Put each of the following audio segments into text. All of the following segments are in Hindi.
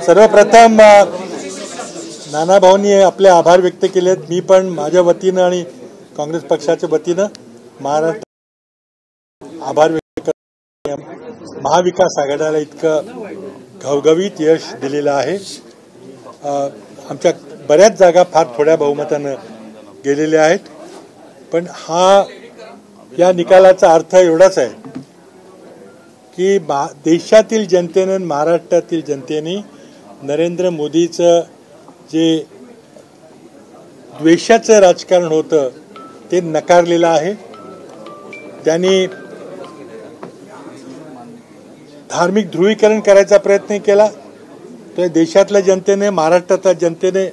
सर्वप्रथम नाना भाऊंनी आपले आभार व्यक्त केलेत. मी पण माझ्या वतीनं आणि काँग्रेस पक्षाच्या वतीनं महाराष्ट्र आभार व्यक्त करतो. महाविकास आघाडीला इतकं घवघवीत यश दिलेलं आहे. आमच्या बऱ्याच जागा फार थोड्या बहुमतानं गेलेल्या आहेत, पण या निकालाचा अर्थ एवढाच आहे की देशातील जनतेनं, महाराष्ट्रातील जनतेने नरेंद्र मोदीचं जे द्वेषाचं राजकारण होतं ते नकारलेलं आहे. त्यांनी धार्मिक ध्रुवीकरण करायचा प्रयत्न केला, तर देशातल्या जनतेने, महाराष्ट्रातल्या जनतेने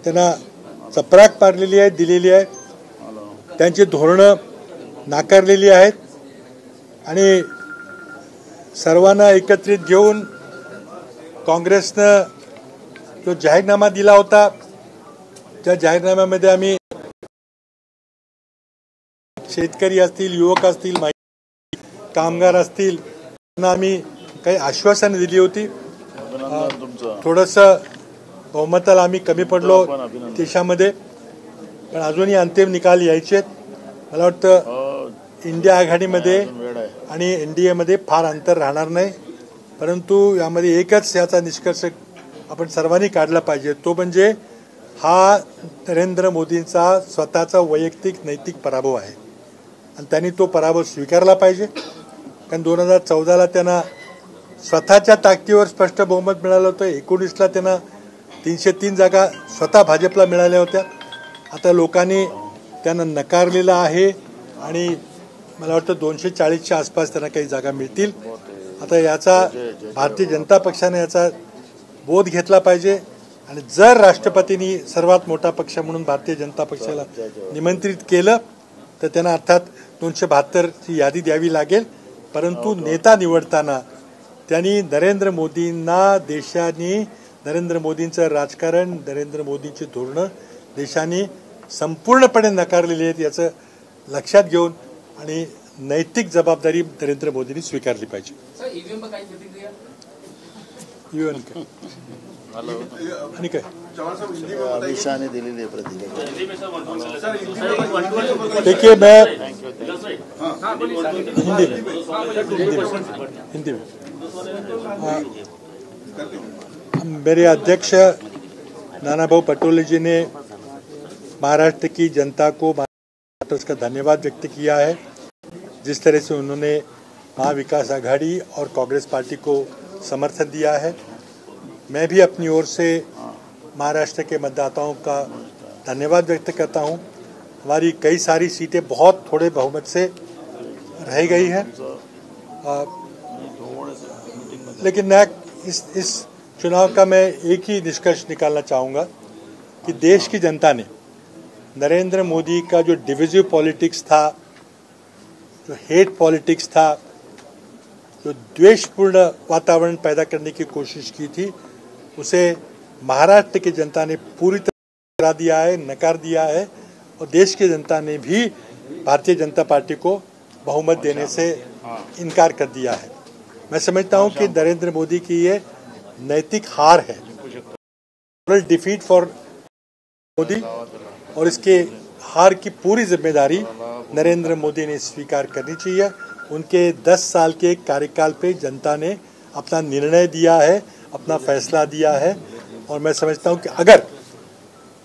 त्यांना चपराक पाडलेली आहे, दिलेली आहे. त्यांची धोरणं नाकारलेली आहेत आणि सर्वांना एकत्रित घेऊन काँग्रेसनं जो जाहीरनामा दिला होता, त्या जाहीरनाम्यामध्ये आम्ही शेतकरी असतील, युवक असतील, कामगार असतील, त्यांना आम्ही काही आश्वासनं दिली होती. थोडंसं बहुमताला आम्ही कमी पडलो देशामध्ये, पण अजूनही अंतिम निकाल यायचे आहेत. मला वाटतं इंडिया आघाडीमध्ये आणि एनडीएमध्ये फार अंतर राहणार नाही, परंतु यामध्ये एकच याचा निष्कर्ष आपण सर्वांनी काढला पाहिजे, तो म्हणजे हा नरेंद्र मोदींचा स्वतःचा वैयक्तिक नैतिक पराभव आहे आणि त्यांनी तो पराभव स्वीकारला पाहिजे. कारण 2014ला त्यांना स्वतःच्या ताकदीवर स्पष्ट बहुमत मिळालं होतं. 19ला त्यांना 303 जागा स्वतः भाजपला मिळाल्या होत्या. आता लोकांनी त्यांना नकारलेलं आहे आणि मला वाटतं 240च्या आसपास त्यांना काही जागा मिळतील. आता याचा भारतीय जनता पक्षाने याचा बोध घेतला पाहिजे आणि जर राष्ट्रपतींनी सर्वात मोठा पक्ष म्हणून भारतीय जनता पक्षाला निमंत्रित केलं तर त्यांना अर्थात 272ची यादी द्यावी लागेल. परंतु नेता निवडताना त्यांनी नरेंद्र मोदींना, देशाने नरेंद्र मोदींचं राजकारण, नरेंद्र मोदींची धोरणं देशाने संपूर्णपणे नकारलेली आहेत, याचं लक्षात घेऊन आणि नैतिक जबाबदारी नरेंद्र मोदींनी स्वीकारली पाहिजे. आणि काय देखिए, मैं हिंदी में मेरे अध्यक्ष नाना भाऊ पटोले जी ने महाराष्ट्र की जनता को उसका धन्यवाद व्यक्त किया है. जिस तरह से उन्होंने महाविकास आघाड़ी और कांग्रेस पार्टी को समर्थन दिया है, मैं भी अपनी ओर से महाराष्ट्र के मतदाताओं का धन्यवाद व्यक्त करता हूं. हमारी कई सारी सीटें बहुत थोड़े बहुमत से रह गई हैं, लेकिन मैं इस चुनाव का मैं एक ही निष्कर्ष निकालना चाहूँगा कि देश की जनता ने नरेंद्र मोदी का जो डिविजिव पॉलिटिक्स था, जो हेट पॉलिटिक्स था, जो द्वेषपूर्ण वातावरण पैदा करने की कोशिश की थी, उसे महाराष्ट्र की जनता ने पूरी तरह करा दिया है, नकार दिया है और देश की जनता ने भी भारतीय जनता पार्टी को बहुमत देने से इनकार कर दिया है. मैं समझता हूं कि नरेंद्र मोदी की ये नैतिक हार है, डिफीट फॉर मोदी, और इसके हार की पूरी जिम्मेदारी नरेंद्र मोदी ने स्वीकार करनी चाहिए. उनके 10 साल के कार्यकाल पे जनता ने अपना निर्णय दिया है, अपना फैसला दिया है और मैं समझता हूं कि अगर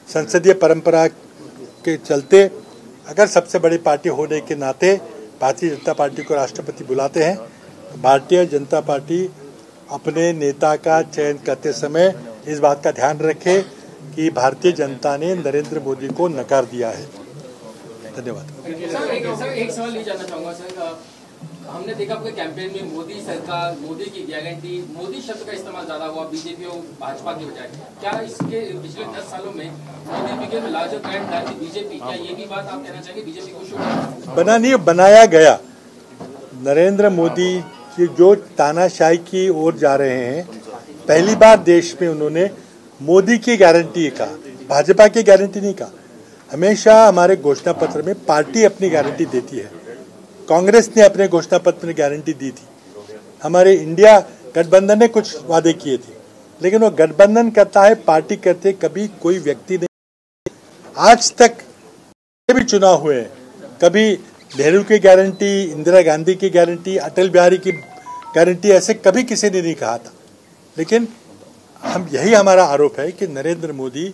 संसदीय परंपरा के चलते, अगर सबसे बड़ी पार्टी होने के नाते भारतीय जनता पार्टी को राष्ट्रपति बुलाते हैं, तो भारतीय जनता पार्टी अपने नेता का चयन करते समय इस बात का ध्यान रखे कि भारतीय जनता ने नरेंद्र मोदी को नकार दिया है. धन्यवाद. सर, एक सवाल ये जानना चाहूँगा सर, हमने देखा आपके कैंपेन में मोदी सरकार, मोदी की गारंटी, मोदी शब्द का इस्तेमाल ज्यादा हुआ बीजेपी और भाजपा के बजाय. क्या इसके पिछले 10 सालों में Modi became larger brand than BJP, क्या ये भी बात आप कहना चाहेंगे बीजेपी को शुरू बना नहीं, बनाया गया. नरेंद्र मोदी की जो तानाशाही की ओर जा रहे हैं, पहली बार देश में उन्होंने मोदी की गारंटी कहा, भाजपा की गारंटी नहीं कहा. हमेशा हमारे घोषणा पत्र में पार्टी अपनी गारंटी देती है. कांग्रेस ने अपने घोषणा पत्र में गारंटी दी थी. हमारे इंडिया गठबंधन ने कुछ वादे किए थे, लेकिन वो गठबंधन करता है, पार्टी करते कभी कोई व्यक्ति नहीं। आज तक भी चुनाव हुए हैं, कभी नेहरू की गारंटी, इंदिरा गांधी की गारंटी, अटल बिहारी की गारंटी ऐसे कभी किसी ने नहीं कहा था। लेकिन यही हमारा आरोप है कि नरेंद्र मोदी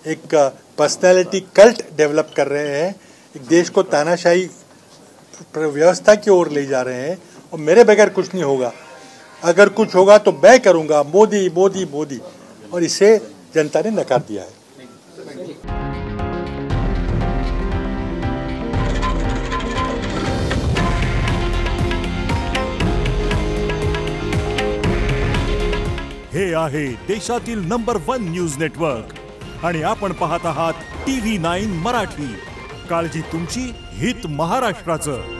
एक पर्सनैलिटी कल्ट डेवलप कर रहे हैं, एक देश को तानाशाही व्यवस्था की ओर ले जा रहे हैं, और मेरे बगैर कुछ नहीं होगा। अगर कुछ होगा तो मैं करूंगा, मोदी मोदी मोदी, और इसे जनता ने नकार दिया है। हे आहे देशातील नंबर 1 न्यूज नेटवर्क आणि आपण पाहत आहात TV9 मराठी। काळजी तुमची, हित महाराष्ट्राचं।